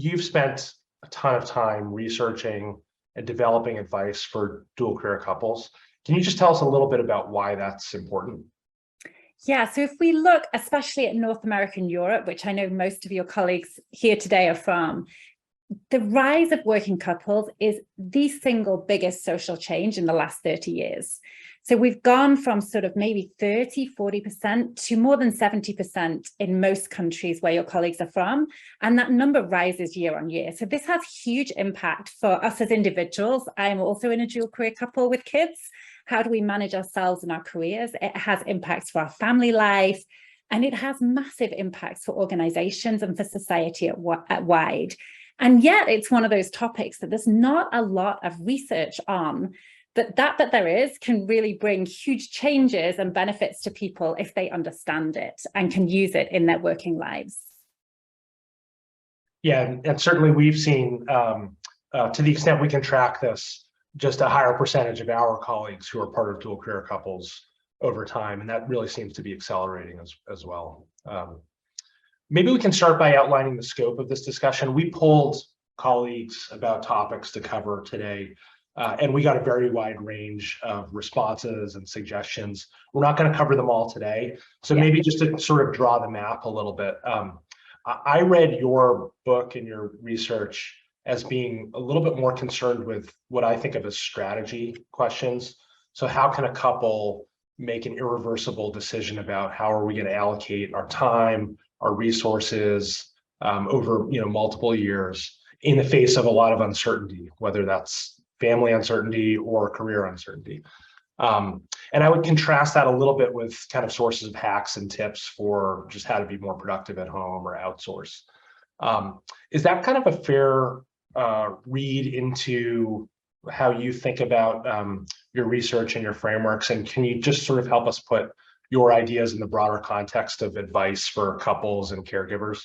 You've spent a ton of time researching and developing advice for dual career couples. Can you just tell us a little bit about why that's important? Yeah, so if we look especially at North America and Europe, which I know most of your colleagues here today are from, the rise of working couples is the single biggest social change in the last 30 years. So we've gone from sort of maybe 30–40% to more than 70% in most countries where your colleagues are from. And that number rises year on year. So this has huge impact for us as individuals. I'm also in a dual career couple with kids. How do we manage ourselves and our careers? It has impacts for our family life, and it has massive impacts for organizations and for society at wide. And yet it's one of those topics that there's not a lot of research on, but that there is can really bring huge changes and benefits to people if they understand it and can use it in their working lives. Yeah, and certainly we've seen, to the extent we can track this, just a higher percentage of our colleagues who are part of dual career couples over time, and that really seems to be accelerating as well. Maybe we can start by outlining the scope of this discussion. We polled colleagues about topics to cover today, and we got a very wide range of responses and suggestions. We're not going to cover them all today, so maybe just to sort of draw the map a little bit. I read your book and your research as being a little bit more concerned with what I think of as strategy questions. So how can a couple make an irreversible decision about how are we going to allocate our time, our resources over multiple years in the face of a lot of uncertainty, whether that's family uncertainty or career uncertainty. And I would contrast that a little bit with kind of sources of hacks and tips for just how to be more productive at home or outsource. Is that kind of a fair read into how you think about your research and your frameworks? And can you just sort of help us put your ideas in the broader context of advice for couples and caregivers?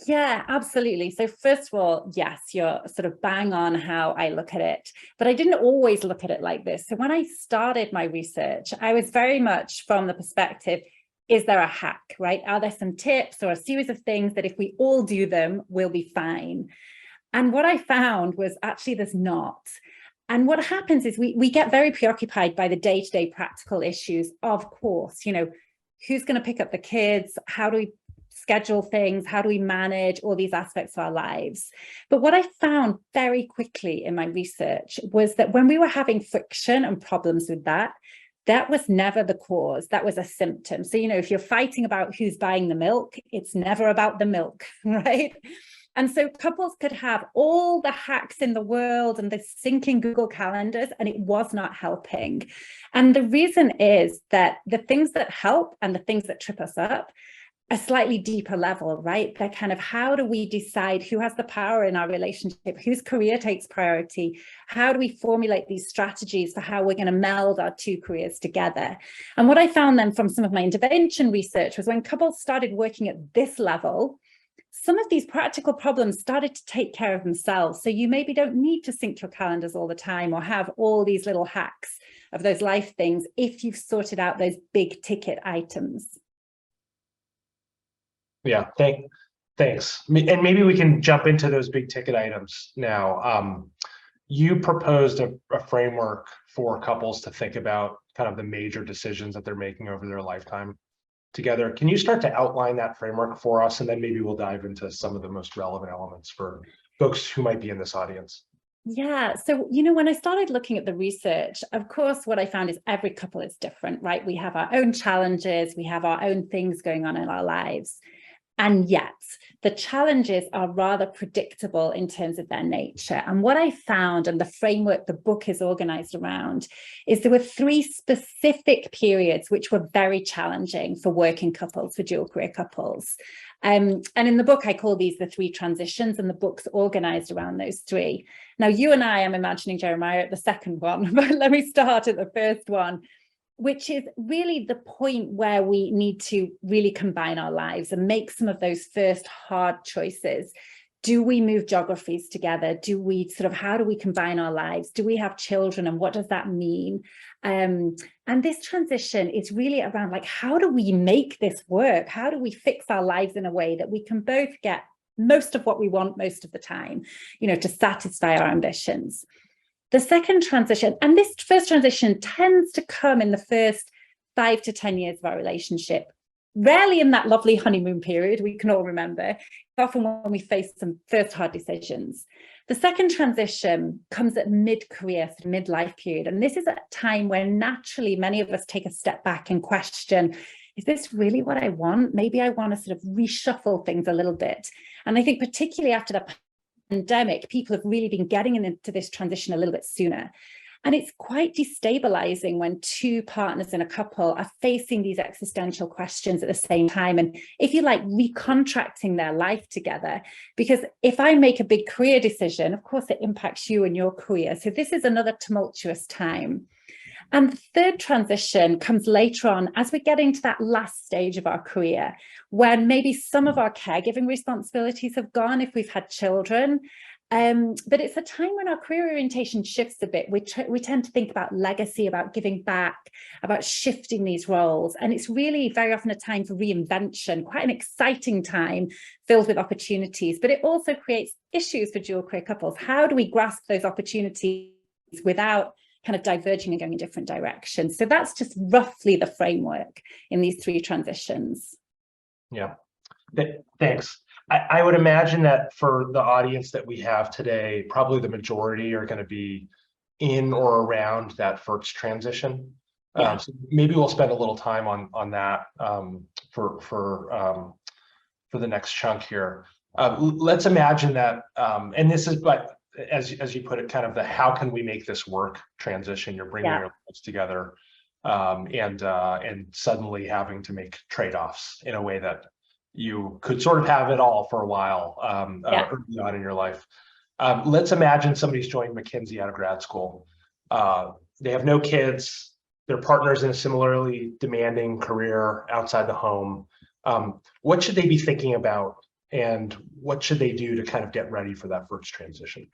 Yeah, absolutely. So first of all, yes, you're sort of bang on how I look at it, but I didn't always look at it like this. So when I started my research, I was very much from the perspective, is there a hack, right? Are there some tips or a series of things that if we all do them, we'll be fine? And what I found was actually there's not. And what happens is we get very preoccupied by the day-to-day practical issues, of course, who's going to pick up the kids? How do we schedule things? How do we manage all these aspects of our lives? But what I found very quickly in my research was that when we were having friction and problems with that, that was never the cause. That was a symptom. So, if you're fighting about who's buying the milk, it's never about the milk, right? And so couples could have all the hacks in the world and the syncing Google calendars, and it was not helping. And the reason is that the things that help and the things that trip us up a slightly deeper level, right? They're kind of, how do we decide who has the power in our relationship, whose career takes priority? How do we formulate these strategies for how we're going to meld our two careers together? And what I found then from some of my intervention research was when couples started working at this level, some of these practical problems started to take care of themselves. So you maybe don't need to sync your calendars all the time or have all these little hacks of those life things if you've sorted out those big ticket items. Yeah, thanks. And maybe we can jump into those big ticket items now. You proposed a framework for couples to think about kind of the major decisions that they're making over their lifetime together. Can you start to outline that framework for us? And then maybe we'll dive into some of the most relevant elements for folks who might be in this audience. Yeah. So, when I started looking at the research, of course, what I found is every couple is different, right? We have our own challenges, we have our own things going on in our lives. And yet the challenges are rather predictable in terms of their nature. And what I found, and the framework the book is organized around, is there were 3 specific periods which were very challenging for working couples, for dual career couples. And in the book, I call these the 3 transitions, and the book's organized around those 3. Now, you and I am imagining, Jeremiah, at the second one, but let me start at the first one, which is really the point where we need to really combine our lives and make some of those first hard choices. Do we move geographies together? How do we combine our lives? Do we have children? And what does that mean? And this transition is really around, like, how do we make this work? How do we fix our lives in a way that we can both get most of what we want most of the time, to satisfy our ambitions. The second transition, and this first transition tends to come in the first 5 to 10 years of our relationship, rarely in that lovely honeymoon period we can all remember. It's often when we face some first hard decisions. The second transition comes at mid-career, sort of midlife period. And this is a time when naturally many of us take a step back and question, is this really what I want? Maybe I want to sort of reshuffle things a little bit. And I think particularly after the pandemic, people have really been getting into this transition a little bit sooner. And it's quite destabilizing when two partners in a couple are facing these existential questions at the same time. And if you like, recontracting their life together, because if I make a big career decision, of course, it impacts you and your career. So this is another tumultuous time. And the third transition comes later on as we get into that last stage of our career, when maybe some of our caregiving responsibilities have gone if we've had children. But it's a time when our career orientation shifts a bit. We tend to think about legacy, about giving back, about shifting these roles. And it's really very often a time for reinvention, quite an exciting time filled with opportunities. But it also creates issues for dual career couples. How do we grasp those opportunities without kind of diverging and going in different directions? So that's just roughly the framework in these three transitions. Yeah, thanks. I would imagine that for the audience that we have today, probably the majority are going to be in or around that first transition. Yeah. So maybe we'll spend a little time on that for the next chunk here. Let's imagine that, and this is, but as you put it, kind of the how can we make this work transition. You're bringing your lives together, and suddenly having to make trade-offs in a way that you could sort of have it all for a while early on in your life. Let's imagine somebody's joined McKinsey out of grad school. They have no kids. Their partner's in a similarly demanding career outside the home. What should they be thinking about, and what should they do to kind of get ready for that first transition?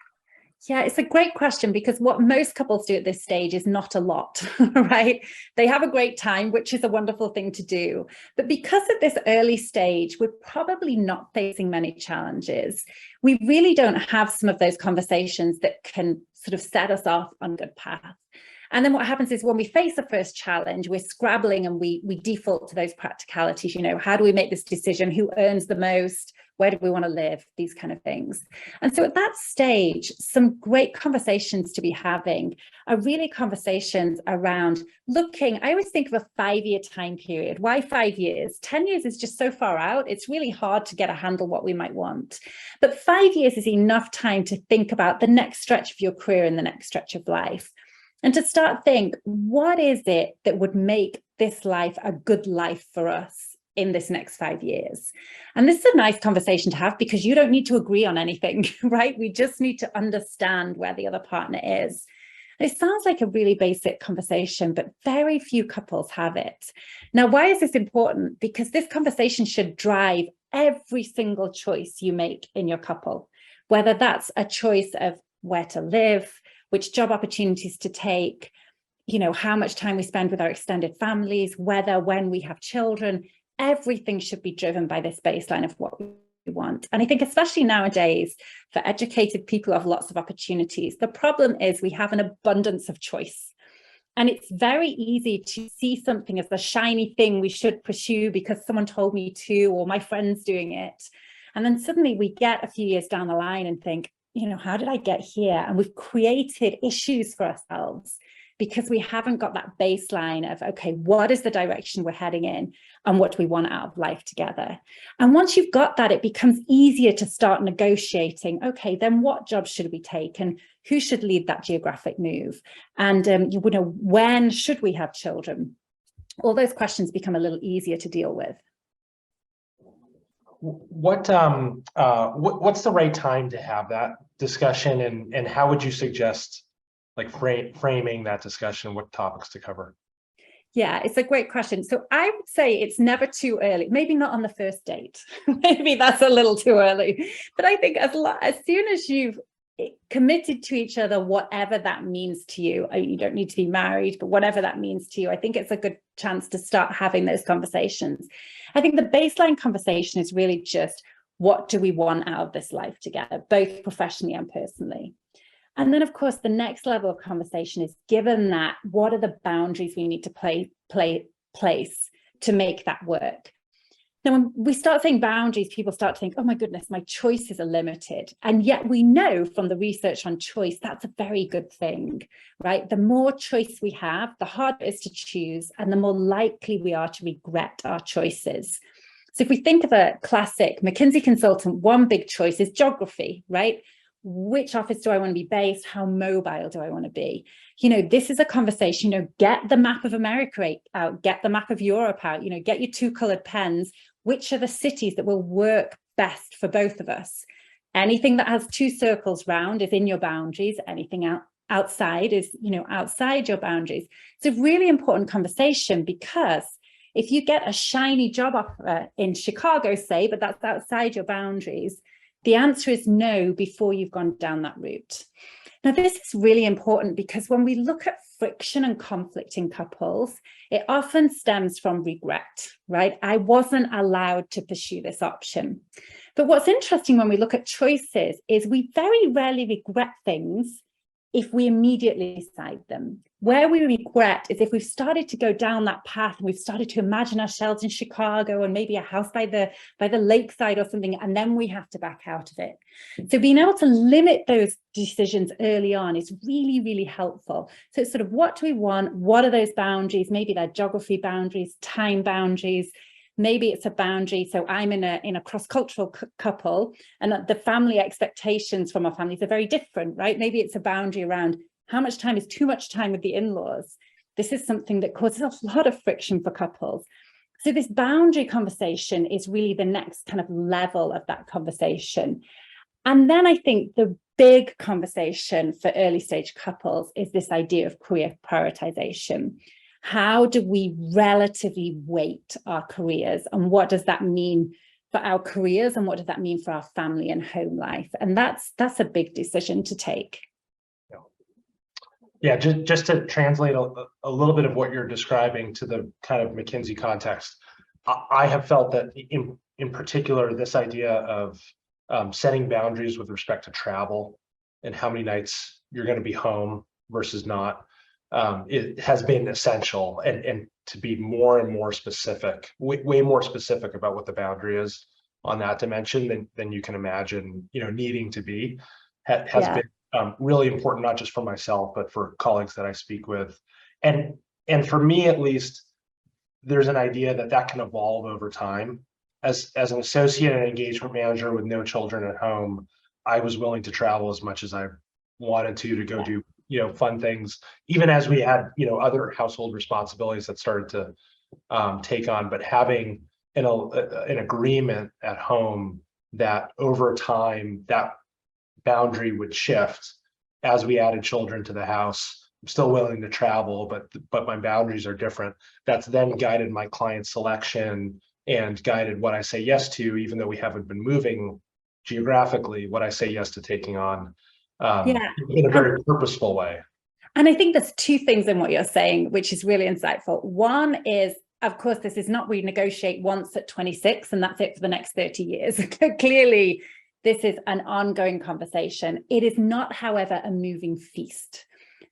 Yeah, it's a great question, because what most couples do at this stage is not a lot, right? They have a great time, which is a wonderful thing to do. But because at this early stage, we're probably not facing many challenges. We really don't have some of those conversations that can sort of set us off on a good path. And then what happens is when we face the first challenge, we're scrabbling and we default to those practicalities. How do we make this decision? Who earns the most? Where do we want to live? These kind of things. And so at that stage, some great conversations to be having are really conversations around looking. I always think of a 5-year time period. Why 5 years? 10 years is just so far out. It's really hard to get a handle what we might want. But 5 years is enough time to think about the next stretch of your career and the next stretch of life. And to start think, what is it that would make this life a good life for us in this next 5 years? And this is a nice conversation to have, because you don't need to agree on anything, right? We just need to understand where the other partner is. And it sounds like a really basic conversation, but very few couples have it. Now, why is this important? Because this conversation should drive every single choice you make in your couple, whether that's a choice of where to live, which job opportunities to take, how much time we spend with our extended families, when we have children. Everything should be driven by this baseline of what we want. And I think especially nowadays, for educated people who have lots of opportunities, the problem is we have an abundance of choice. And it's very easy to see something as the shiny thing we should pursue because someone told me to, or my friend's doing it. And then suddenly we get a few years down the line and think, how did I get here? And we've created issues for ourselves because we haven't got that baseline of, okay, what is the direction we're heading in and what do we want out of life together? And once you've got that, it becomes easier to start negotiating, okay, then what jobs should we take and who should lead that geographic move? And when should we have children? All those questions become a little easier to deal with. What's the right time to have that discussion, and how would you suggest framing that discussion, what topics to cover? Yeah, it's a great question. So I would say it's never too early, maybe not on the first date. Maybe that's a little too early. But I think as soon as you've committed to each other, whatever that means to you, you don't need to be married, but whatever that means to you, I think it's a good chance to start having those conversations. I think the baseline conversation is really just, What do we want out of this life together, both professionally and personally? And then, of course, the next level of conversation is, given that, what are the boundaries we need to place to make that work? Now, when we start saying boundaries, people start to think, oh my goodness, my choices are limited. And yet we know from the research on choice, that's a very good thing, right? The more choice we have, the harder it is to choose, and the more likely we are to regret our choices. So if we think of a classic McKinsey consultant, one big choice is geography, right? Which office do I want to be based? How mobile do I want to be? This is a conversation, get the map of America out, get the map of Europe out, get your 2 colored pens. Which are the cities that will work best for both of us? Anything that has 2 circles round is in your boundaries. Anything outside is, outside your boundaries. It's a really important conversation, because if you get a shiny job offer in Chicago, say, but that's outside your boundaries, the answer is no before you've gone down that route. Now, this is really important, because when we look at friction and conflict in couples, it often stems from regret, right? I wasn't allowed to pursue this option. But what's interesting when we look at choices is we very rarely regret things if we immediately decide them. Where we regret is if we've started to go down that path and we've started to imagine ourselves in Chicago and maybe a house by the lakeside or something, and then we have to back out of it. So being able to limit those decisions early on is really, really helpful. So it's sort of, what do we want? What are those boundaries? Maybe they're geography boundaries, time boundaries. Maybe it's a boundary. So I'm in a cross-cultural couple, and the family expectations from our families are very different, right? Maybe it's a boundary around how much time is too much time with the in-laws. This is something that causes a lot of friction for couples. So this boundary conversation is really the next kind of level of that conversation. And then I think the big conversation for early stage couples is this idea of career prioritization. How do we relatively weight our careers, and what does that mean for our careers, and what does that mean for our family and home life? And that's a big decision to take. Yeah, just to translate a little bit of what you're describing to the kind of McKinsey context, I have felt that in particular, this idea of setting boundaries with respect to travel and how many nights you're going to be home versus not, it has been essential, and to be more and more specific, way more specific about what the boundary is on that dimension than you can imagine, needing to be, has been really important, not just for myself, but for colleagues that I speak with. And for me, at least, there's an idea that can evolve over time. As an associate and engagement manager with no children at home, I was willing to travel as much as I wanted to go do, fun things, even as we had, other household responsibilities that started to take on. But having an agreement at home that over time that boundary would shift as we added children to the house. I'm still willing to travel, but my boundaries are different. That's then guided my client selection and guided what I say yes to, even though we haven't been moving geographically, what I say yes to taking on in a very purposeful way. And I think there's 2 things in what you're saying, which is really insightful. One is, of course, this is not we negotiate once at 26 and that's it for the next 30 years. Clearly, this is an ongoing conversation. It is not, however, a moving feast,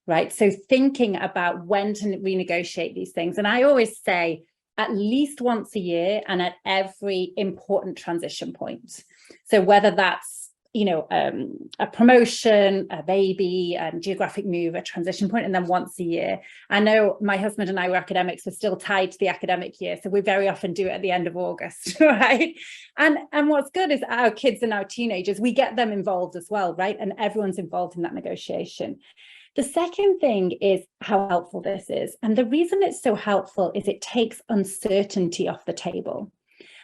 right? So thinking about when to renegotiate these things. And I always say at least once a year and at every important transition point. So whether that's, a promotion, a baby, a geographic move, a transition point, and then once a year. I know my husband and I were academics, we're still tied to the academic year. So we very often do it at the end of August, right? And what's good is our kids and our teenagers, we get them involved as well, right? And everyone's involved in that negotiation. The second thing is how helpful this is. And the reason it's so helpful is it takes uncertainty off the table.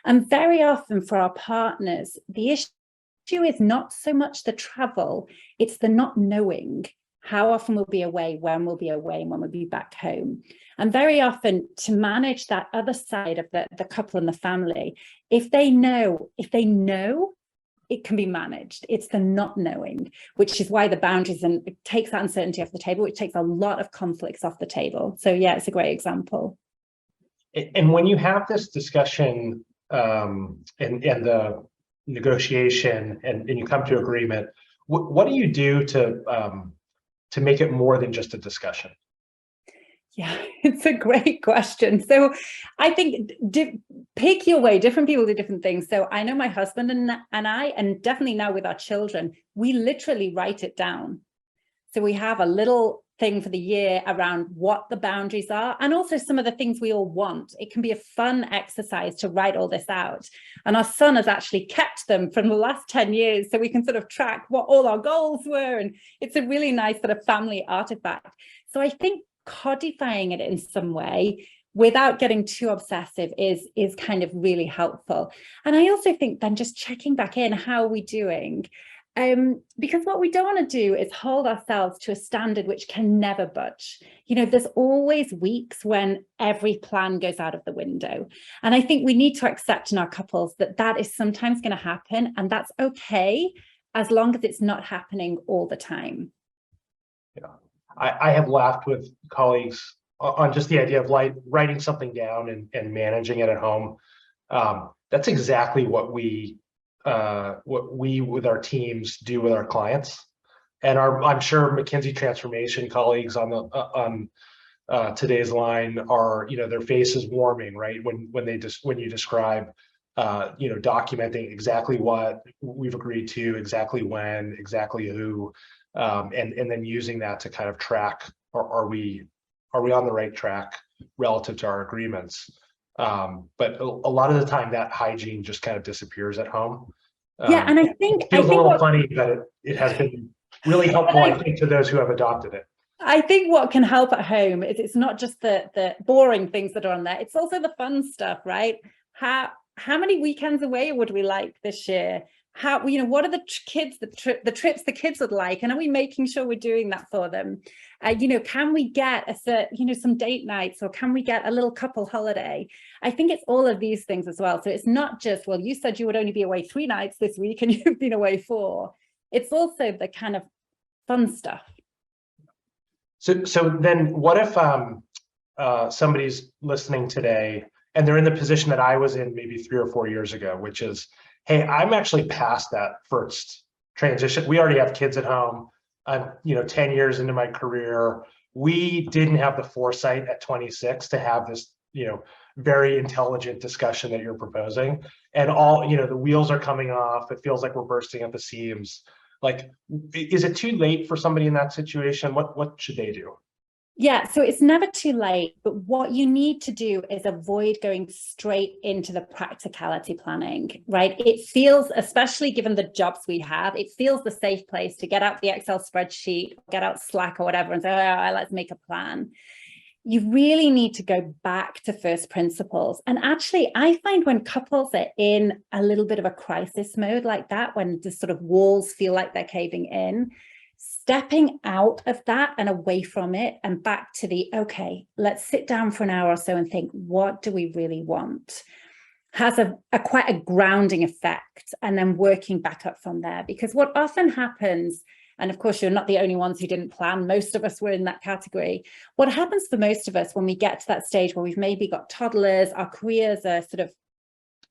And very often for our partners, the issue is not so much the travel, it's the not knowing how often we'll be away, when we'll be away, and when we'll be back home. And very often, to manage that other side of the couple and the family, if they know, it can be managed. It's the not knowing, which is why the boundaries, and it takes that uncertainty off the table, which takes a lot of conflicts off the table. So yeah, it's a great example. And when you have this discussion and the negotiation and you come to agreement, what do you do to make it more than just a discussion? Yeah, it's a great question. So I think pick your way. Different people do different things. So I know my husband and I, and definitely now with our children, we literally write it down. So we have a little thing for the year around what the boundaries are, and also some of the things we all want. It can be a fun exercise to write all this out. And our son has actually kept them from the last 10 years, so we can sort of track what all our goals were. And it's a really nice sort of family artifact. So I think codifying it in some way without getting too obsessive is kind of really helpful. And I also think then just checking back in, how are we doing? Because what we don't want to do is hold ourselves to a standard which can never budge. You know, there's always weeks when every plan goes out of the window. And I think we need to accept in our couples that that is sometimes going to happen, and that's okay, as long as it's not happening all the time. Yeah, I have laughed with colleagues on just the idea of writing something down and managing it at home. That's exactly what we with our teams do with our clients, and I'm sure McKinsey transformation colleagues on today's line are, their face is warming, right, when you describe documenting exactly what we've agreed to, exactly when, exactly who, and then using that to kind of track, are we on the right track relative to our agreements. But a lot of the time that hygiene just kind of disappears at home. Yeah, and I think it feels a little funny, but it has been really helpful, I think, to those who have adopted it. I think what can help at home is it's not just the boring things that are on there, it's also the fun stuff, right? How many weekends away would we like this year? How, what are the trips the kids would like, and are we making sure we're doing that for them? Can we get some date nights, or can we get a little couple holiday? I think it's all of these things as well. So it's not just, well, you said you would only be away 3 nights this week and you've been away 4. It's also the kind of fun stuff. So then what if somebody's listening today and they're in the position that I was in maybe 3 or 4 years ago, which is, hey, I'm actually past that first transition. We already have kids at home. I'm 10 years into my career. We didn't have the foresight at 26 to have this very intelligent discussion that you're proposing, and all the wheels are coming off. It feels like we're bursting at the seams. Like, is it too late for somebody in that situation? What should they do? Yeah, so it's never too late, but what you need to do is avoid going straight into the practicality planning, right? It feels, especially given the jobs we have, it feels the safe place to get out the Excel spreadsheet, get out Slack or whatever and say, oh, let's make a plan. You really need to go back to first principles. And actually, I find when couples are in a little bit of a crisis mode like that, when the sort of walls feel like they're caving in, stepping out of that and away from it and back to the, okay, let's sit down for an hour or so and think, what do we really want? Has quite a grounding effect, and then working back up from there. Because what often happens, and of course, you're not the only ones who didn't plan. Most of us were in that category. What happens for most of us when we get to that stage where we've maybe got toddlers, our careers are sort of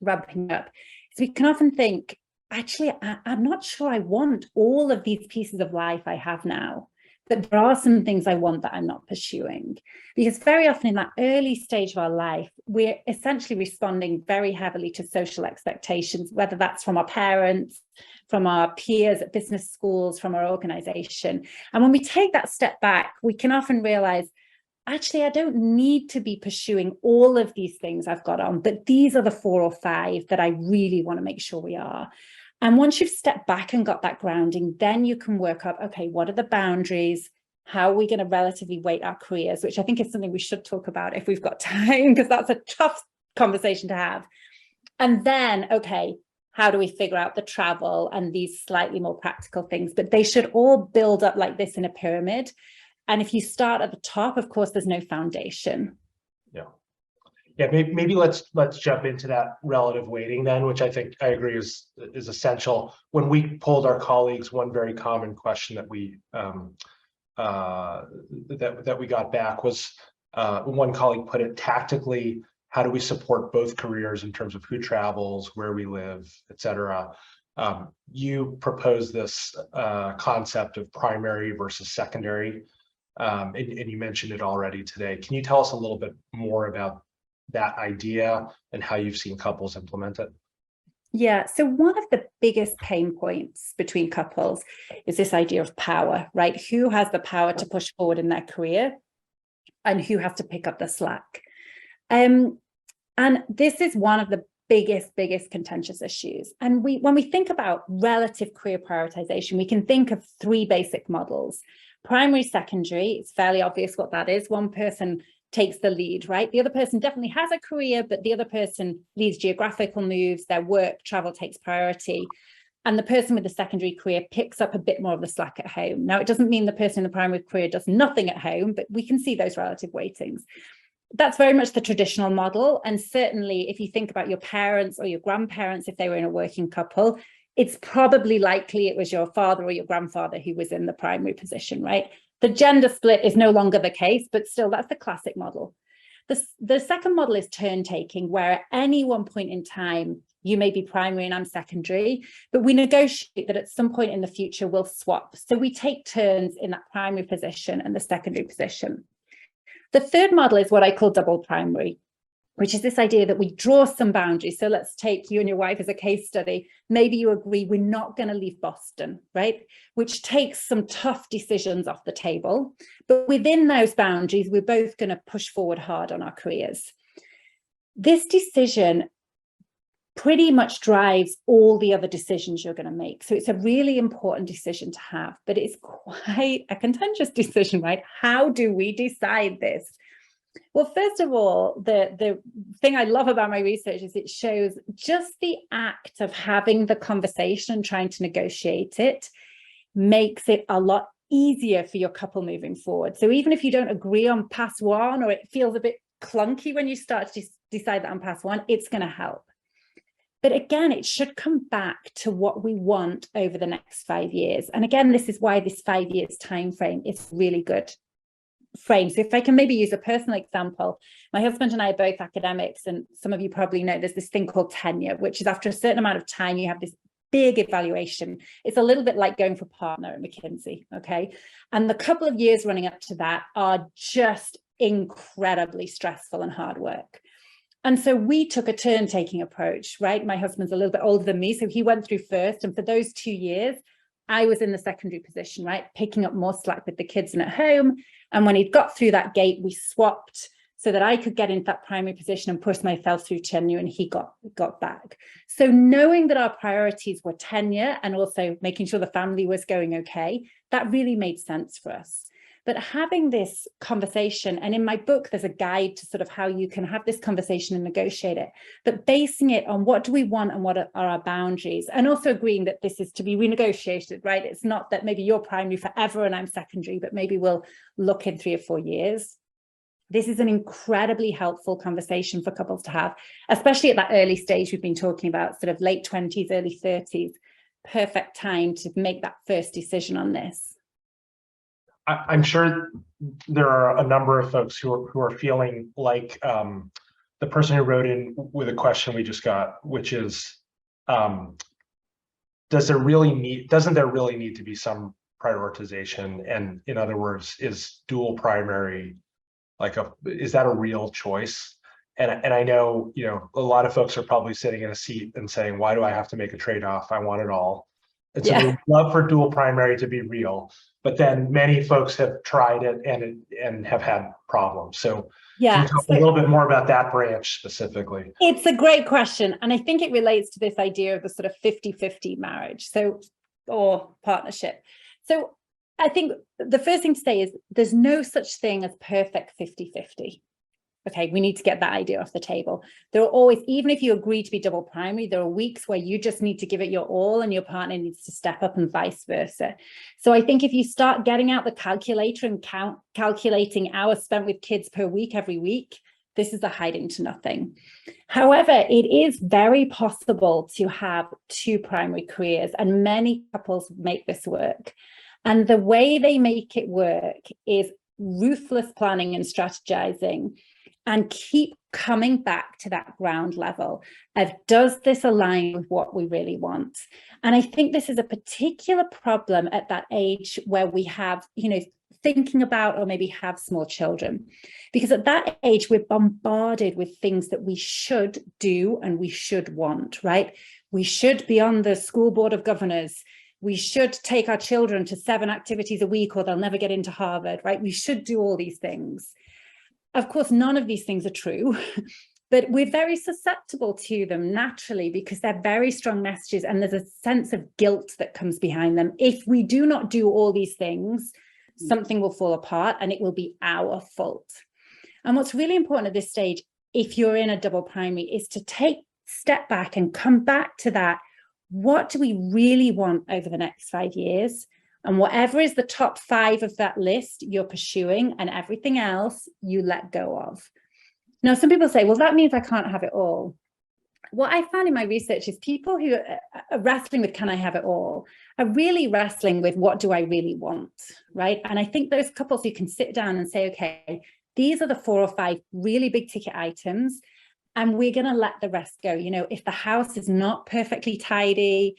ramping up, is we can often think, actually, I'm not sure I want all of these pieces of life I have now, but there are some things I want that I'm not pursuing. Because very often in that early stage of our life, we're essentially responding very heavily to social expectations, whether that's from our parents, from our peers at business schools, from our organization. And when we take that step back, we can often realize, actually, I don't need to be pursuing all of these things I've got on, but these are the 4 or 5 that I really want to make sure we are. And once you've stepped back and got that grounding, then you can work up, okay, what are the boundaries? How are we going to relatively weight our careers? Which I think is something we should talk about if we've got time, because that's a tough conversation to have. And then, okay, how do we figure out the travel and these slightly more practical things? But they should all build up like this in a pyramid. And if you start at the top, of course, there's no foundation. Yeah, maybe let's jump into that relative weighting then, which I think I agree is essential. When we polled our colleagues, one very common question that we that we got back was, one colleague put it, tactically, how do we support both careers in terms of who travels, where we live, et cetera. You propose this concept of primary versus secondary, and you mentioned it already today. Can you tell us a little bit more about that idea and how you've seen couples implement it? Yeah, so one of the biggest pain points between couples is this idea of power, right? Who has the power to push forward in their career and who has to pick up the slack? And this is one of the biggest contentious issues. And when we think about relative career prioritization, we can think of three basic models. Primary, secondary, it's fairly obvious what that is. One person takes the lead, right? The other person definitely has a career, but the other person leads geographical moves, their work, travel takes priority. And the person with the secondary career picks up a bit more of the slack at home. Now, it doesn't mean the person in the primary career does nothing at home, but we can see those relative weightings. That's very much the traditional model. And certainly if you think about your parents or your grandparents, if they were in a working couple, it's probably likely it was your father or your grandfather who was in the primary position, right? The gender split is no longer the case, but still that's the classic model. The second model is turn taking, where at any one point in time, you may be primary and I'm secondary, but we negotiate that at some point in the future we'll swap. So we take turns in that primary position and the secondary position. The third model is what I call double primary, which is this idea that we draw some boundaries. So let's take you and your wife as a case study. Maybe you agree we're not going to leave Boston, right? Which takes some tough decisions off the table. But within those boundaries, we're both going to push forward hard on our careers. This decision pretty much drives all the other decisions you're going to make. So it's a really important decision to have, but it's quite a contentious decision, right? How do we decide this? Well, first of all, the thing I love about my research is it shows just the act of having the conversation and trying to negotiate it makes it a lot easier for your couple moving forward. So even if you don't agree on pass one, or it feels a bit clunky when you start to decide that on pass one, it's going to help. But again, it should come back to what we want over the next 5 years. And again, this is why this 5 years time frame is really good frame. So if I can maybe use a personal example, my husband and I are both academics, and some of you probably know there's this thing called tenure, which is after a certain amount of time, you have this big evaluation. It's a little bit like going for partner at McKinsey, okay? And the couple of years running up to that are just incredibly stressful and hard work. And so we took a turn-taking approach, right? My husband's a little bit older than me, so he went through first. And for those 2 years, I was in the secondary position, right? Picking up more slack with the kids and at home. And when he'd got through that gate, we swapped so that I could get into that primary position and push myself through tenure, and he got back. So knowing that our priorities were tenure and also making sure the family was going okay, that really made sense for us. But having this conversation, and in my book, there's a guide to sort of how you can have this conversation and negotiate it, but basing it on what do we want and what are our boundaries, and also agreeing that this is to be renegotiated, right? It's not that maybe you're primary forever and I'm secondary, but maybe we'll look in 3 or 4 years. This is an incredibly helpful conversation for couples to have, especially at that early stage we've been talking about, sort of late 20s, early 30s, perfect time to make that first decision on this. I'm sure there are a number of folks who are feeling like the person who wrote in with a question we just got, which is, doesn't there really need to be some prioritization? And in other words, is dual primary is that a real choice? And I know, a lot of folks are probably sitting in a seat and saying, why do I have to make a trade-off? I want it all. And so they would love for dual primary to be real, but then many folks have tried it and have had problems. So can you talk a little bit more about that branch specifically? It's a great question. And I think it relates to this idea of the sort of 50-50 marriage, or partnership. So I think the first thing to say is there's no such thing as perfect 50-50. Okay, we need to get that idea off the table. There are always, even if you agree to be double primary, there are weeks where you just need to give it your all and your partner needs to step up, and vice versa. So I think if you start getting out the calculator and calculating hours spent with kids per week every week, this is a hiding to nothing. However, it is very possible to have 2 primary careers, and many couples make this work. And the way they make it work is ruthless planning and strategizing, and keep coming back to that ground level of, does this align with what we really want? And I think this is a particular problem at that age where we have, thinking about or maybe have small children, because at that age we're bombarded with things that we should do and we should want, right? We should be on the school board of governors. We should take our children to 7 activities a week or they'll never get into Harvard, right? We should do all these things. Of course, none of these things are true, but we're very susceptible to them naturally because they're very strong messages and there's a sense of guilt that comes behind them. If we do not do all these things, something will fall apart and it will be our fault. And what's really important at this stage, if you're in a double primary, is to step back and come back to that. What do we really want over the next 5 years? And whatever is the top 5 of that list you're pursuing, and everything else you let go of. Now, some people say, well, that means I can't have it all. What I found in my research is people who are wrestling with, can I have it all, are really wrestling with, what do I really want, right? And I think those couples who can sit down and say, okay, these are the 4 or 5 really big ticket items, and we're going to let the rest go. If the house is not perfectly tidy,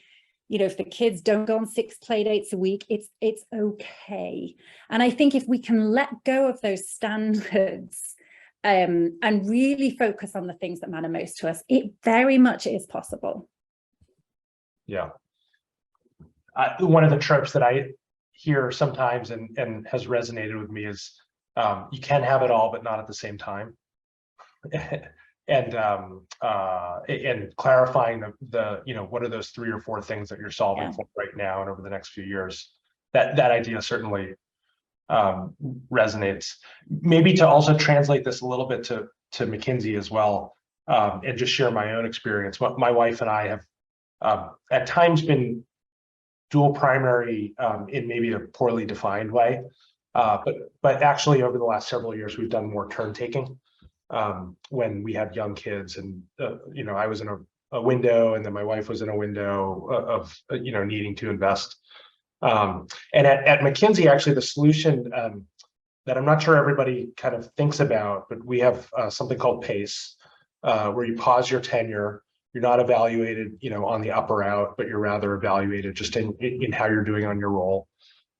if the kids don't go on 6 play dates a week, it's okay. And I think if we can let go of those standards and really focus on the things that matter most to us, it very much is possible. Yeah. One of the tropes that I hear sometimes and has resonated with me is you can have it all, but not at the same time. And clarifying the what are those 3 or 4 things that you're solving for right now and over the next few years. That idea certainly resonates. Maybe to also translate this a little bit to McKinsey as well, and just share my own experience. My wife and I have at times been dual primary in maybe a poorly defined way, but actually over the last several years we've done more turn taking. When we had young kids, and I was in a window, and then my wife was in a window of needing to invest. And at McKinsey, actually, the solution that I'm not sure everybody kind of thinks about, but we have something called PACE, where you pause your tenure. You're not evaluated, on the up or out, but you're rather evaluated just in how you're doing on your role.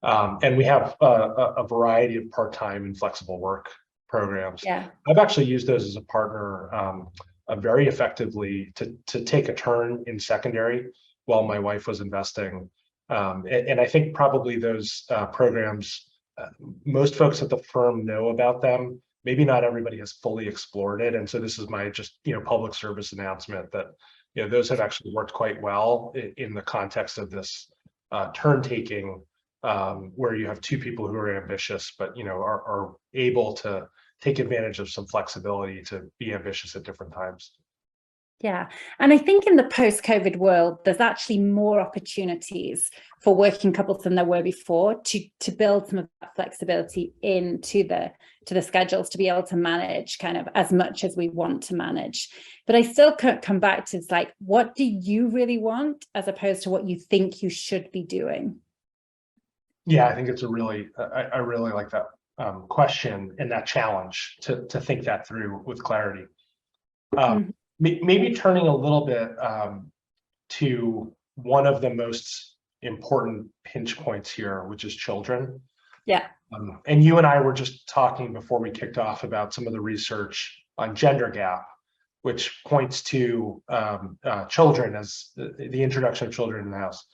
And we have a variety of part-time and flexible work programs. Yeah. I've actually used those as a partner very effectively to take a turn in secondary while my wife was investing. And I think probably those programs, most folks at the firm know about them. Maybe not everybody has fully explored it. And so this is my just, public service announcement that, those have actually worked quite well in the context of this turn taking, where you have 2 people who are ambitious, but, are able to take advantage of some flexibility to be ambitious at different times. Yeah. And I think in the post-COVID world, there's actually more opportunities for working couples than there were before to build some of that flexibility into the schedules, to be able to manage kind of as much as we want to manage. But I still come back to, it's like, what do you really want as opposed to what you think you should be doing? Yeah, I think it's I really like that question and that challenge to think that through with clarity. Maybe turning a little bit to one of the most important pinch points here, which is children. Yeah. And you and I were just talking before we kicked off about some of the research on gender gap, which points to children as the introduction of children in the house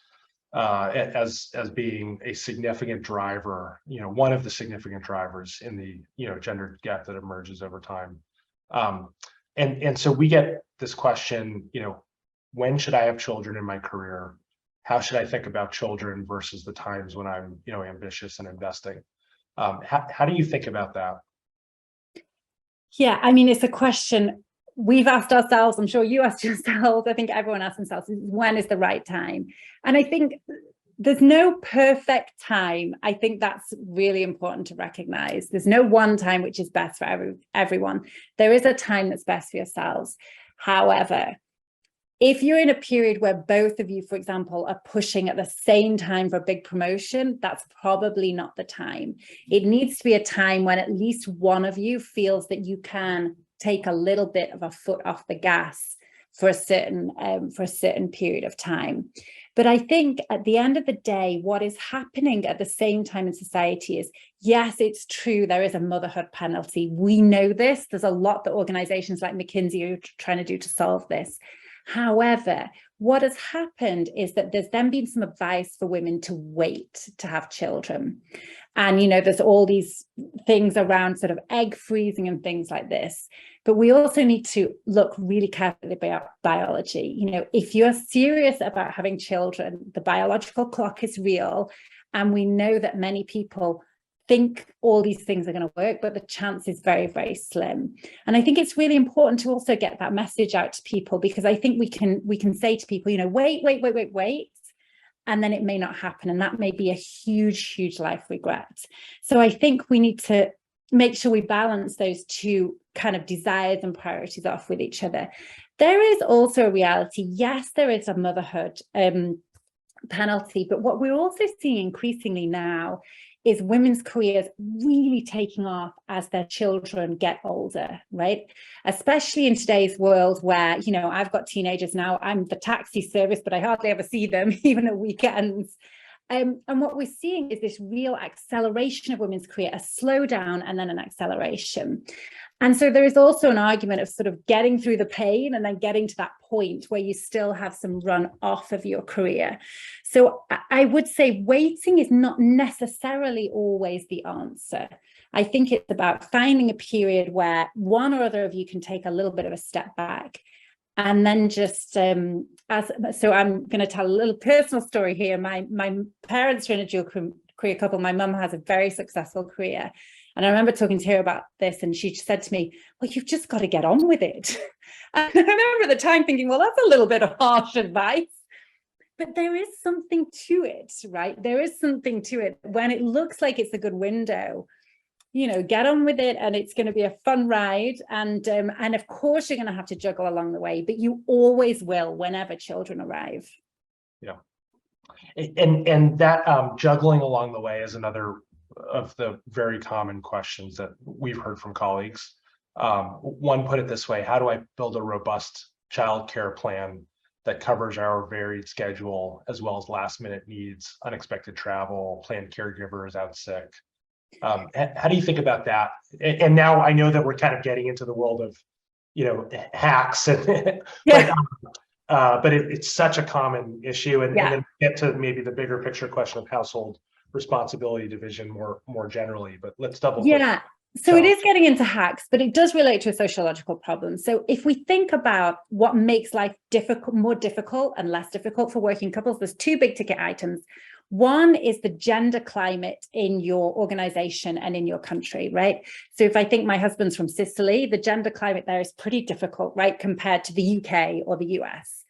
as being a significant driver, one of the significant drivers in the gender gap that emerges over time. And so we get this question, when should I have children in my career? How should I think about children versus the times when I'm, ambitious and investing? How do you think about that? Yeah, I mean, it's a question we've asked ourselves. I'm sure you asked yourselves. I think everyone asks themselves, when is the right time? And I think there's no perfect time. I think that's really important to recognize. There's no one time which is best for everyone. There is a time that's best for yourselves. However, if you're in a period where both of you, for example, are pushing at the same time for a big promotion, that's probably not the time. It needs to be a time when at least one of you feels that you can take a little bit of a foot off the gas for a certain period of time. But I think at the end of the day, what is happening at the same time in society is, yes, it's true, there is a motherhood penalty. We know this. There's a lot that organizations like McKinsey are trying to do to solve this. However, what has happened is that there's then been some advice for women to wait to have children. And, you know, there's all these things around sort of egg freezing and things like this. But we also need to look really carefully about biology. You know, if you're serious about having children, the biological clock is real. And we know that many people think all these things are going to work, but the chance is very, very slim. And I think it's really important to also get that message out to people, because I think we can say to people, you know, wait, and then it may not happen. And that may be a huge, huge life regret. So I think we need to make sure we balance those two kind of desires and priorities off with each other. There is also a reality. Yes, there is a motherhood penalty, but what we're also seeing increasingly now is women's careers really taking off as their children get older, right? Especially in today's world where, you know, I've got teenagers now, I'm the taxi service, but I hardly ever see them, even at weekends. And what we're seeing is this real acceleration of women's career, a slowdown and then an acceleration. And so there is also an argument of sort of getting through the pain and then getting to that point where you still have some run off of your career. So I would say waiting is not necessarily always the answer. I think it's about finding a period where one or other of you can take a little bit of a step back. And then just so I'm going to tell a little personal story here. My parents are in a dual career couple. My mum has a very successful career. And I remember talking to her about this, and she said to me, well, you've just got to get on with it. And I remember at the time thinking, well, that's a little bit of harsh advice. But there is something to it, right? There is something to it. When it looks like it's a good window, you know, get on with it, and it's going to be a fun ride. And of course, you're going to have to juggle along the way, but you always will whenever children arrive. Yeah. And that juggling along the way is another of the very common questions that we've heard from colleagues. One put it this way: how do I build a robust childcare plan that covers our varied schedule, as well as last minute needs, unexpected travel, planned caregivers out sick? How do you think about that? And now I know that we're kind of getting into the world of, you know, hacks, and Yeah. but it's such a common issue. And then get to maybe the bigger picture question of household responsibility division more generally. But let's double click. Yeah. So it is getting into hacks, but it does relate to a sociological problem. So if we think about what makes life more difficult and less difficult for working couples, there's two big ticket items. One is the gender climate in your organization and in your country, right? So if I think my husband's from Sicily, the gender climate there is pretty difficult, right, compared to the UK or the US.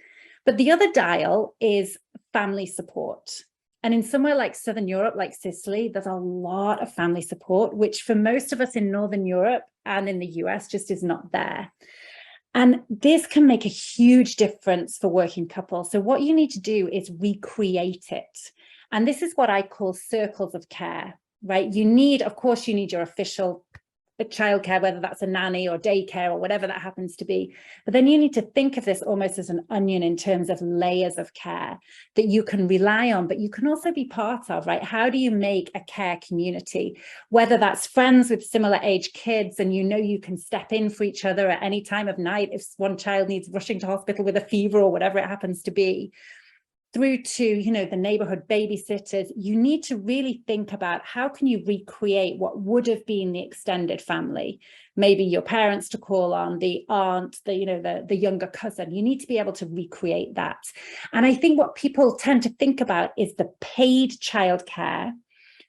But the other dial is family support. And in somewhere like Southern Europe, like Sicily, there's a lot of family support, which for most of us in Northern Europe and in the US just is not there. And this can make a huge difference for working couples. So what you need to do is recreate it. And this is what I call circles of care, right? Of course, you need your official childcare, whether that's a nanny or daycare or whatever that happens to be. But then you need to think of this almost as an onion in terms of layers of care that you can rely on, but you can also be part of, right? How do you make a care community, whether that's friends with similar age kids, and you know you can step in for each other at any time of night if one child needs rushing to hospital with a fever or whatever it happens to be, through to, you know, the neighborhood babysitters. You need to really think about how can you recreate what would have been the extended family, maybe your parents to call on, the aunt, the younger cousin. You need to be able to recreate that. And I think what people tend to think about is the paid childcare,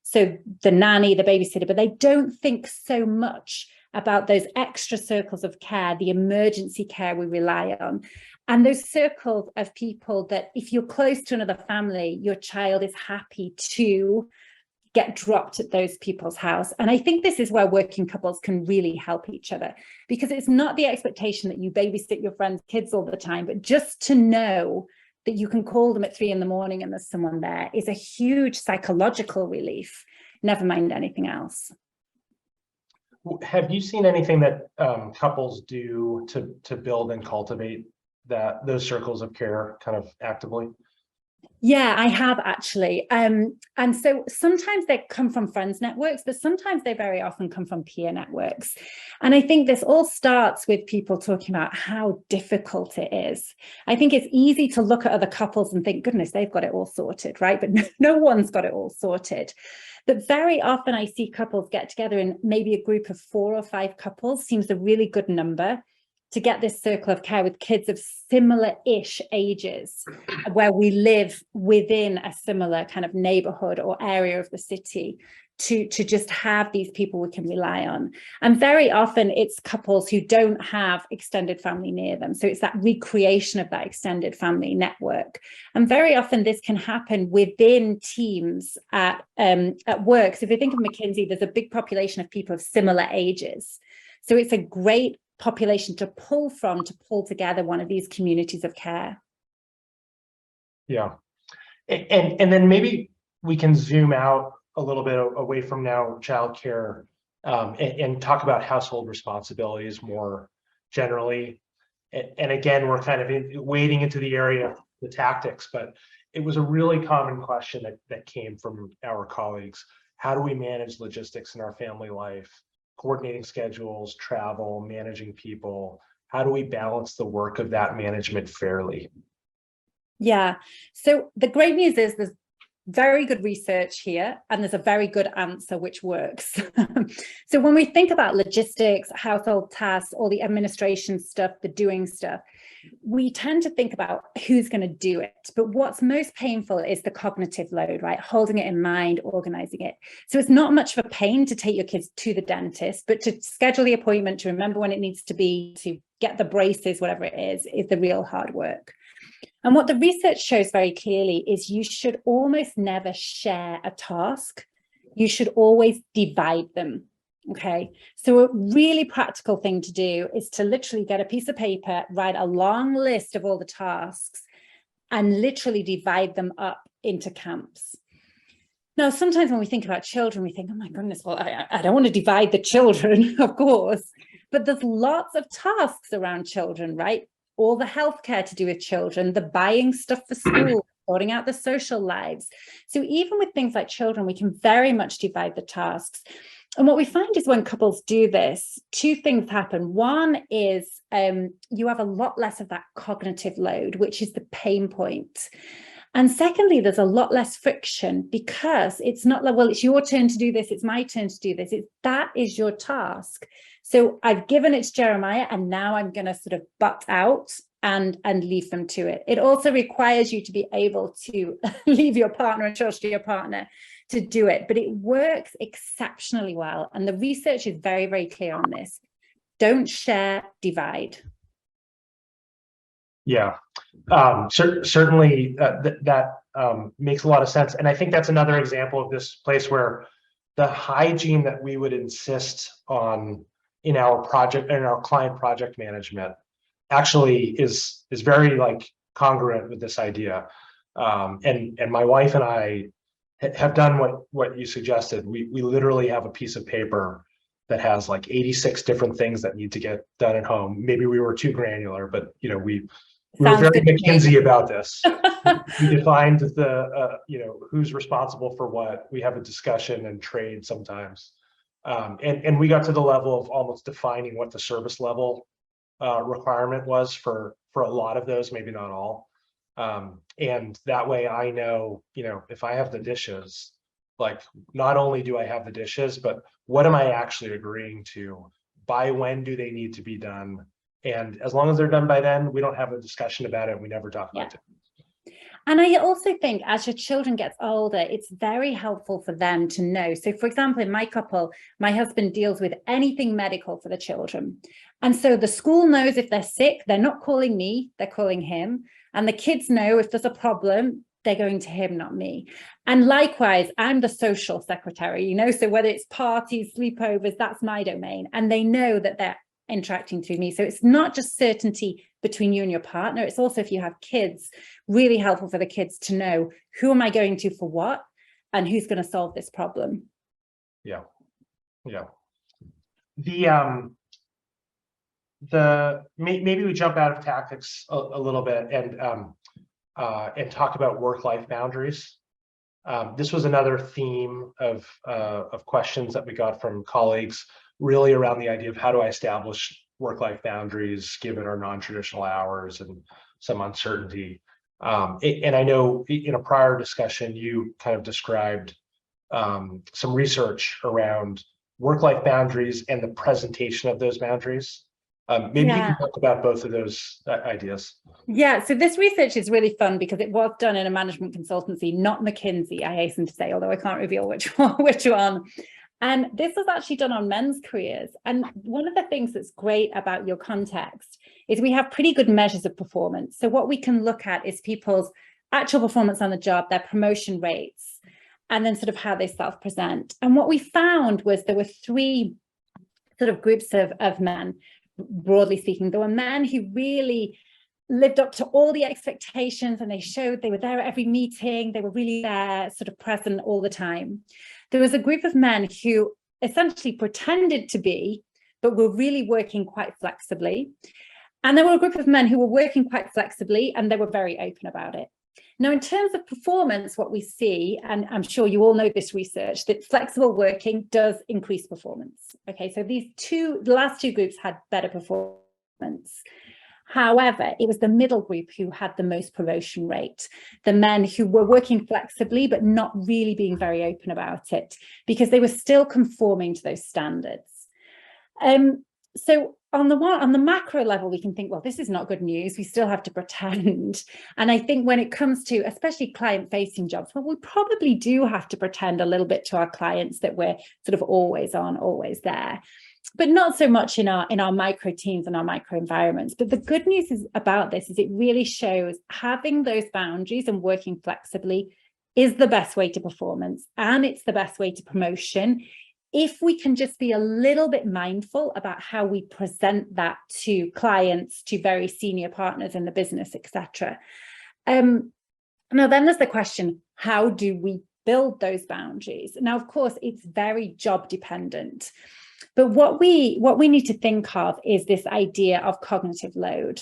so the nanny, the babysitter, but they don't think so much about those extra circles of care, the emergency care we rely on. And those circles of people that if you're close to another family, your child is happy to get dropped at those people's house. And I think this is where working couples can really help each other, because it's not the expectation that you babysit your friends' kids all the time, but just to know that you can call them at 3 a.m. and there's someone there is a huge psychological relief, never mind anything else. Have you seen anything that couples do to build and cultivate those circles of care kind of actively? Yeah, I have actually. And so sometimes they come from friends networks, but sometimes they very often come from peer networks. And I think this all starts with people talking about how difficult it is. I think it's easy to look at other couples and think, goodness, they've got it all sorted, right? But no one's got it all sorted. But very often I see couples get together in maybe a group of 4 or 5 couples, seems a really good number, to get this circle of care with kids of similar-ish ages, where we live within a similar kind of neighborhood or area of the city, to just have these people we can rely on. And very often it's couples who don't have extended family near them. So it's that recreation of that extended family network. And very often this can happen within teams at work. So if you think of McKinsey, there's a big population of people of similar ages. So it's a great population to pull from, to pull together one of these communities of care. Yeah. And then maybe we can zoom out a little bit away from now childcare and talk about household responsibilities more generally. And again, we're kind of wading into the area of the tactics, but it was a really common question that came from our colleagues. How do we manage logistics in our family life? Coordinating schedules, travel, managing people. How do we balance the work of that management fairly? Yeah, so the great news is there's very good research here, and there's a very good answer which works. So when we think about logistics, household tasks, all the administration stuff, the doing stuff, we tend to think about who's going to do it. But what's most painful is the cognitive load, right? Holding it in mind, organizing it. So it's not much of a pain to take your kids to the dentist, but to schedule the appointment, to remember when it needs to be, to get the braces, whatever it is the real hard work. And what the research shows very clearly is you should almost never share a task. You should always divide them. Okay, so a really practical thing to do is to literally get a piece of paper, write a long list of all the tasks, and literally divide them up into camps. Now, sometimes when we think about children, we think, oh my goodness, well, I don't want to divide the children, of course, but there's lots of tasks around children, right? All the healthcare to do with children, the buying stuff for school, sorting out the social lives. So even with things like children, we can very much divide the tasks. And what we find is when couples do this, 2 things happen. One is you have a lot less of that cognitive load, which is the pain point. And secondly, there's a lot less friction, because it's not like, well, it's your turn to do this, it's my turn to do this. That is your task. So I've given it to Jeremiah, and now I'm going to sort of butt out and leave them to it. It also requires you to be able to leave your partner and trust your partner to do it, but it works exceptionally well. And the research is very, very clear on this. Don't share, divide. Yeah, certainly that makes a lot of sense. And I think that's another example of this place where the hygiene that we would insist on in our client project management actually is very like congruent with this idea. And my wife and I have done what you suggested. We literally have a piece of paper that has like 86 different things that need to get done at home. Maybe we were too granular, but we were very McKinsey about this. We defined the who's responsible for what. We have a discussion and trade sometimes, and we got to the level of almost defining what the service level requirement was for a lot of those, maybe not all. And that way I know, if I have the dishes, like not only do I have the dishes, but what am I actually agreeing to? By when do they need to be done? And as long as they're done by then, we don't have a discussion about it. We never talk about it. And I also think as your children get older, it's very helpful for them to know. So for example, in my couple, my husband deals with anything medical for the children. And so the school knows if they're sick, they're not calling me, they're calling him. And the kids know if there's a problem, they're going to him, not me. And likewise, I'm the social secretary, so whether it's parties, sleepovers, that's my domain. And they know that they're interacting through me. So it's not just certainty between you and your partner. It's also, if you have kids, really helpful for the kids to know, who am I going to for what, and who's going to solve this problem. Yeah. Maybe we jump out of tactics a little bit and talk about work-life boundaries. This was another theme of questions that we got from colleagues, really around the idea of how do I establish work-life boundaries given our non-traditional hours and some uncertainty. And I know in a prior discussion, you kind of described some research around work-life boundaries and the presentation of those boundaries. Maybe you can talk about both of those ideas. Yeah, so this research is really fun because it was done in a management consultancy, not McKinsey, I hasten to say, although I can't reveal which one. And this was actually done on men's careers. And one of the things that's great about your context is we have pretty good measures of performance. So what we can look at is people's actual performance on the job, their promotion rates, and then sort of how they self-present. And what we found was there were three sort of groups of men. Broadly speaking, there were men who really lived up to all the expectations and they showed they were there at every meeting, they were really there, sort of present all the time. There was a group of men who essentially pretended to be, but were really working quite flexibly. And there were a group of men who were working quite flexibly and they were very open about it. Now, in terms of performance, what we see, and I'm sure you all know this research, that flexible working does increase performance. Okay, so the last two groups had better performance. However, it was the middle group who had the most promotion rate, the men who were working flexibly, but not really being very open about it because they were still conforming to those standards. So on the macro level, we can think, well, this is not good news. We still have to pretend. And I think when it comes to especially client-facing jobs, well, we probably do have to pretend a little bit to our clients that we're sort of always on, always there. But not so much in our micro teams and our micro environments. But the good news about this is it really shows having those boundaries and working flexibly is the best way to performance, and it's the best way to promotion. If we can just be a little bit mindful about how we present that to clients, to very senior partners in the business, etc. Now, then there's the question, how do we build those boundaries? Now, of course, it's very job dependent. But what we need to think of is this idea of cognitive load.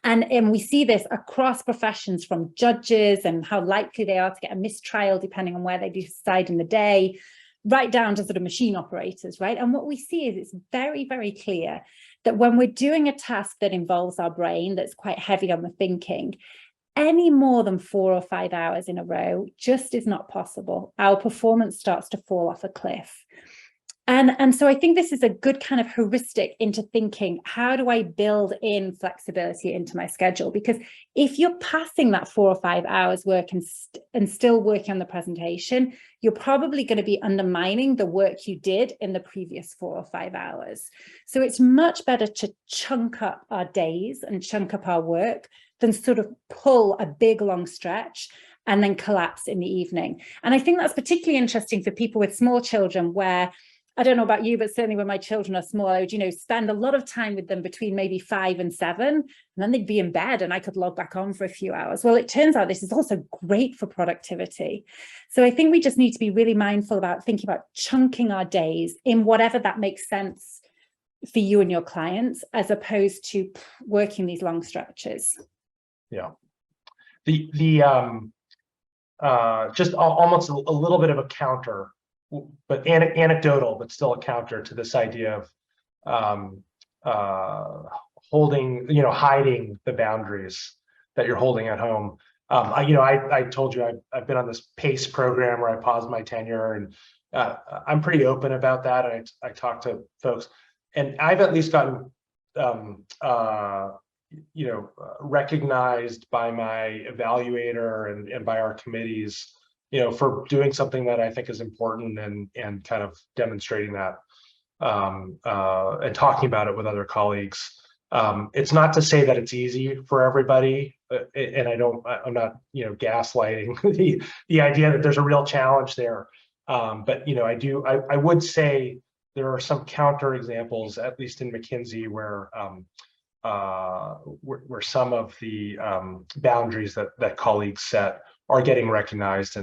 And we see this across professions, from judges and how likely they are to get a mistrial depending on where they decide in the day, right down to sort of machine operators, right? And what we see is it's very, very clear that when we're doing a task that involves our brain, that's quite heavy on the thinking, any more than 4 or 5 hours in a row just is not possible. Our performance starts to fall off a cliff. And so I think this is a good kind of heuristic into thinking, how do I build in flexibility into my schedule? Because if you're passing that 4 or 5 hours work and still working on the presentation, you're probably going to be undermining the work you did in the previous 4 or 5 hours. So it's much better to chunk up our days and chunk up our work than sort of pull a big long stretch and then collapse in the evening. And I think that's particularly interesting for people with small children, where I don't know about you, but certainly when my children are small, I would, spend a lot of time with them between maybe 5 and 7, and then they'd be in bed and I could log back on for a few hours. Well, it turns out this is also great for productivity. So I think we just need to be really mindful about thinking about chunking our days in whatever that makes sense for you and your clients, as opposed to working these long stretches. Yeah. Just almost a little bit of a counter, but anecdotal, but still a counter to this idea of hiding the boundaries that you're holding at home. I told you I've been on this PACE program where I paused my tenure, and I'm pretty open about that. I talk to folks, and I've at least gotten recognized by my evaluator and by our committees, for doing something that I think is important and kind of demonstrating that and talking about it with other colleagues. It's not to say that it's easy for everybody, and I'm not gaslighting the idea that there's a real challenge there. But I would say there are some counter examples, at least in McKinsey, where some of the boundaries that colleagues set are getting recognized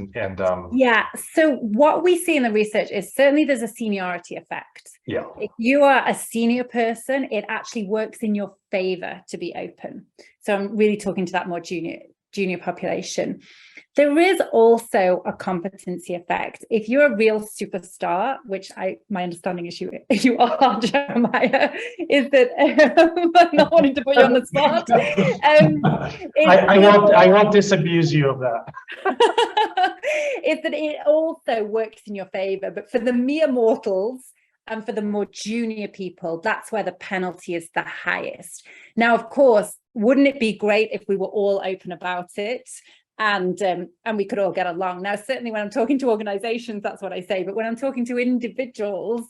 yeah, so what we see in the research is certainly there's a seniority effect. yeah. If you are a senior person, it actually works in your favor to be open. So I'm really talking to that more junior population. There is also a competency effect. If you're a real superstar, which my understanding is you are, Jeremiah, is that I'm not wanting to put you on the spot. I won't disabuse you of that. Is that it also works in your favor, but for the mere mortals and for the more junior people, that's where the penalty is the highest. Now, of course, wouldn't it be great if we were all open about it and we could all get along? Now, certainly when I'm talking to organizations, that's what I say. But when I'm talking to individuals,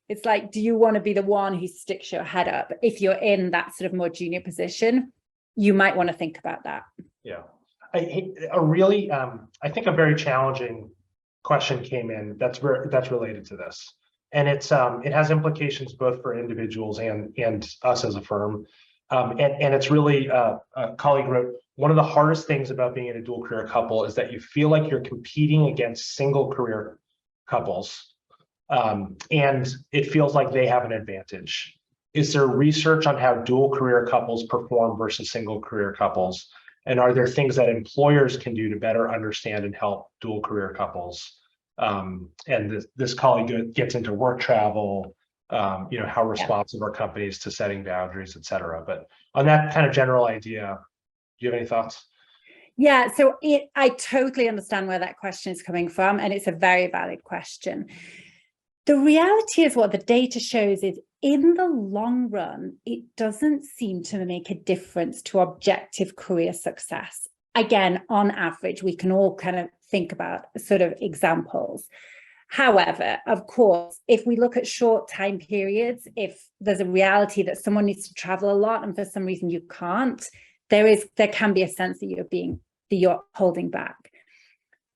it's like, do you want to be the one who sticks your head up? If you're in that sort of more junior position, you might want to think about that. Yeah. I think a very challenging question came in that's related to this. And it has implications both for individuals and us as a firm. And it's really, a colleague wrote, one of the hardest things about being in a dual career couple is that you feel like you're competing against single career couples. And it feels like they have an advantage. Is there research on how dual career couples perform versus single career couples? And are there things that employers can do to better understand and help dual career couples? And this colleague gets into work travel, how responsive are companies to setting boundaries, et cetera. But on that kind of general idea, do you have any thoughts? Yeah, so I totally understand where that question is coming from, and it's a very valid question. The reality is what the data shows is in the long run, it doesn't seem to make a difference to objective career success. Again, on average, we can all kind of think about sort of examples. However, of course, if we look at short time periods, if there's a reality that someone needs to travel a lot and for some reason you can't, there can be a sense that you're holding back.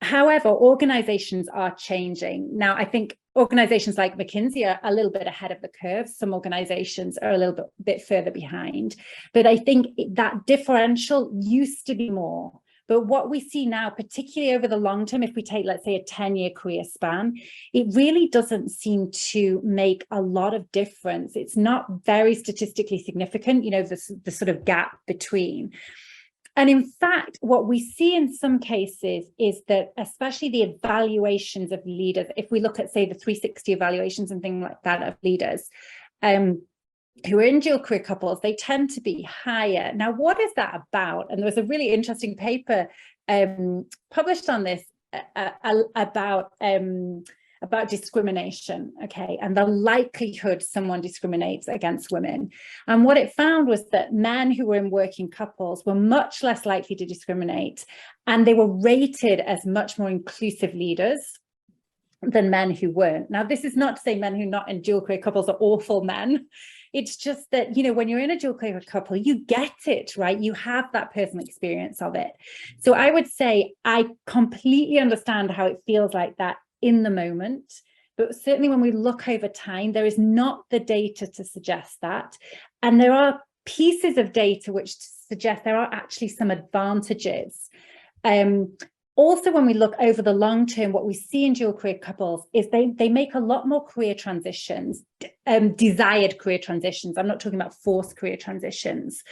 However, organizations are changing. Now, I think organizations like McKinsey are a little bit ahead of the curve. Some organizations are a little bit further behind. But I think that differential used to be more. But what we see now, particularly over the long term, if we take, let's say, a 10-year career span, it really doesn't seem to make a lot of difference. It's not very statistically significant, the sort of gap between. And in fact, what we see in some cases is that, especially the evaluations of leaders, if we look at, say, the 360 evaluations and things like that of leaders, who are in dual career couples, they tend to be higher. Now, what is that about? And there was a really interesting paper published on this about discrimination, okay, and the likelihood someone discriminates against women. And what it found was that men who were in working couples were much less likely to discriminate, and they were rated as much more inclusive leaders than men who weren't. Now, this is not to say men who are not in dual career couples are awful men. It's just that, when you're in a dual career couple, you get it, right? You have that personal experience of it. So I would say I completely understand how it feels like that in the moment, but certainly when we look over time, there is not the data to suggest that. And there are pieces of data which suggest there are actually some advantages. Also, when we look over the long term, what we see in dual career couples is they make a lot more career transitions, desired career transitions. I'm not talking about forced career transitions.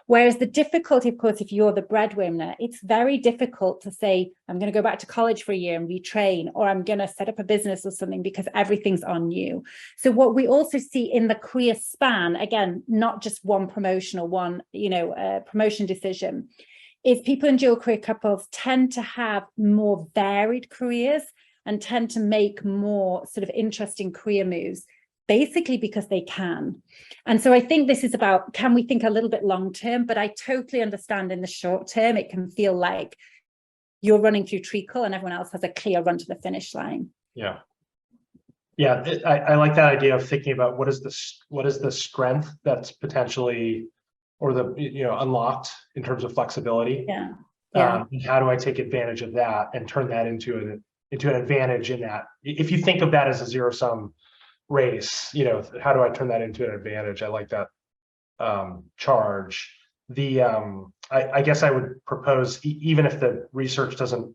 Whereas the difficulty, of course, if you're the breadwinner, it's very difficult to say, I'm going to go back to college for a year and retrain, or I'm going to set up a business or something because everything's on you. So what we also see in the career span, again, not just one promotion or one, promotion decision, is people in dual career couples tend to have more varied careers and tend to make more sort of interesting career moves, basically because they can. And so I think this is about, can we think a little bit long term? But I totally understand in the short term, it can feel like you're running through treacle and everyone else has a clear run to the finish line. Yeah. Yeah, I like that idea of thinking about what is the strength that's potentially, or the unlocked in terms of flexibility. Yeah. And how do I take advantage of that and turn that into an advantage in that? If you think of that as a zero-sum race, how do I turn that into an advantage? I like that charge. I guess I would propose, even if the research doesn't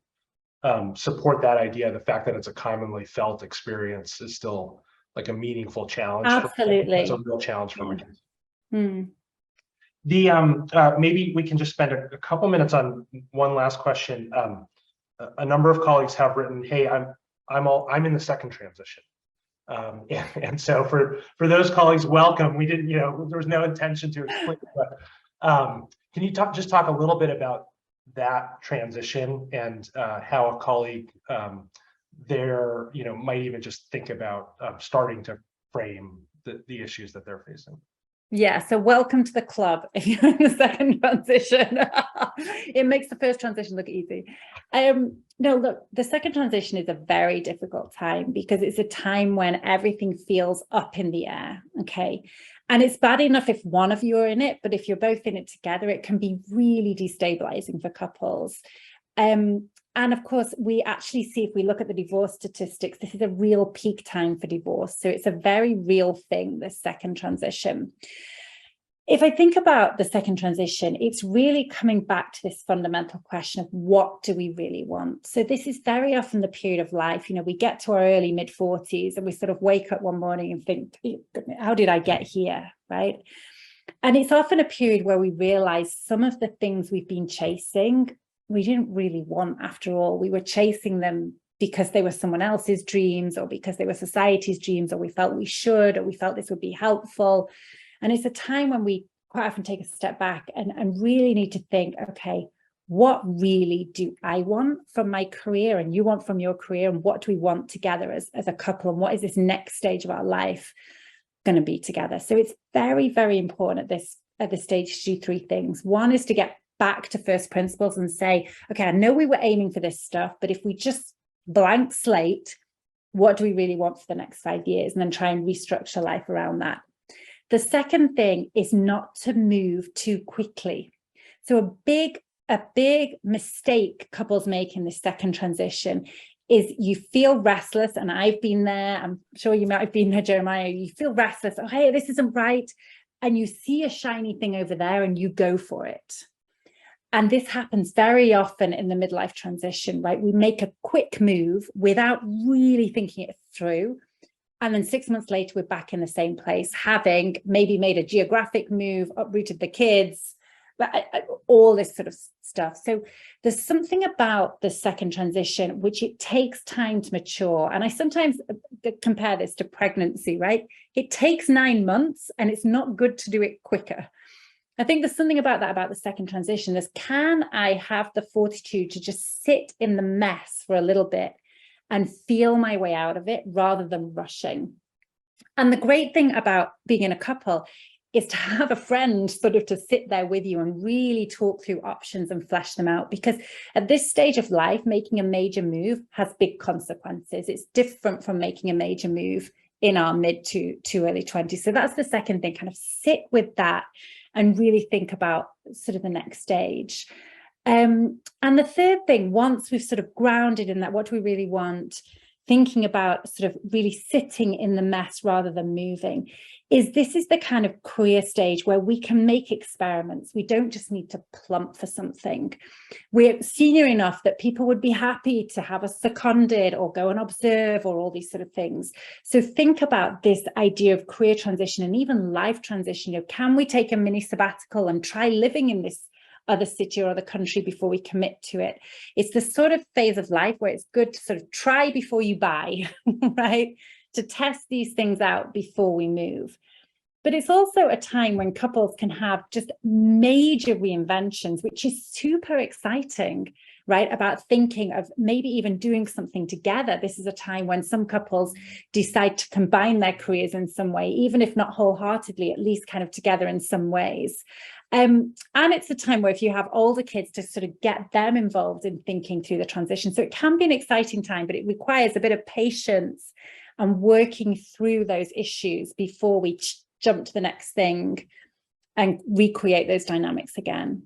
support that idea, the fact that it's a commonly felt experience is still like a meaningful challenge. Absolutely. It's a real challenge for Yeah. me. Maybe we can just spend a couple minutes on one last question. A number of colleagues have written, "Hey, I'm in the second transition," and so for those colleagues, welcome. We didn't, there was no intention to explain, but can you just talk a little bit about that transition and how a colleague there, might even just think about starting to frame the issues that they're facing? Yeah, so welcome to the club if you're in the second transition. It makes the first transition look easy. No, look, the second transition is a very difficult time because it's a time when everything feels up in the air, okay? And it's bad enough if one of you are in it, but if you're both in it together, it can be really destabilizing for couples. And of course, we actually see, if we look at the divorce statistics, this is a real peak time for divorce. So it's a very real thing, this second transition. If I think about the second transition, it's really coming back to this fundamental question of what do we really want? So this is very often the period of life, we get to our early mid-40s and we sort of wake up one morning and think, how did I get here, right? And it's often a period where we realize some of the things we've been chasing we didn't really want after all. We were chasing them because they were someone else's dreams or because they were society's dreams, or we felt we should, or we felt this would be helpful. And it's a time when we quite often take a step back and really need to think, okay, what really do I want from my career and you want from your career, and what do we want together as a couple, and what is this next stage of our life going to be together? So it's very, very important at this stage to do three things. One is to get back to first principles and say, okay, I know we were aiming for this stuff, but if we just blank slate, what do we really want for the next 5 years? And then try and restructure life around that. The second thing is not to move too quickly. So a big mistake couples make in this second transition is you feel restless, and I've been there. I'm sure you might have been there, Jeremiah. You feel restless. Oh, hey, this isn't right. And you see a shiny thing over there and you go for it. And this happens very often in the midlife transition, right? We make a quick move without really thinking it through. And then 6 months later, we're back in the same place, having maybe made a geographic move, uprooted the kids, all this sort of stuff. So there's something about the second transition, which it takes time to mature. And I sometimes compare this to pregnancy, right? It takes 9 months and it's not good to do it quicker. I think there's something about that, about the second transition. Can I have the fortitude to just sit in the mess for a little bit and feel my way out of it rather than rushing? And the great thing about being in a couple is to have a friend sort of to sit there with you and really talk through options and flesh them out. Because at this stage of life, making a major move has big consequences. It's different from making a major move in our mid to early 20s. So that's the second thing, kind of sit with that and really think about sort of the next stage. And the third thing, once we've sort of grounded in that, what do we really want, thinking about sort of really sitting in the mess rather than moving, this is the kind of career stage where we can make experiments. We don't just need to plump for something. We're senior enough that people would be happy to have us seconded or go and observe or all these sort of things. So think about this idea of career transition and even life transition. Can we take a mini sabbatical and try living in this other city or other country before we commit to it? It's the sort of phase of life where it's good to sort of try before you buy, right? To test these things out before we move. But it's also a time when couples can have just major reinventions, which is super exciting, right? About thinking of maybe even doing something together. This is a time when some couples decide to combine their careers in some way, even if not wholeheartedly, at least kind of together in some ways. And it's a time where if you have older kids, to sort of get them involved in thinking through the transition. So it can be an exciting time, but it requires a bit of patience and working through those issues before we jump to the next thing and recreate those dynamics again.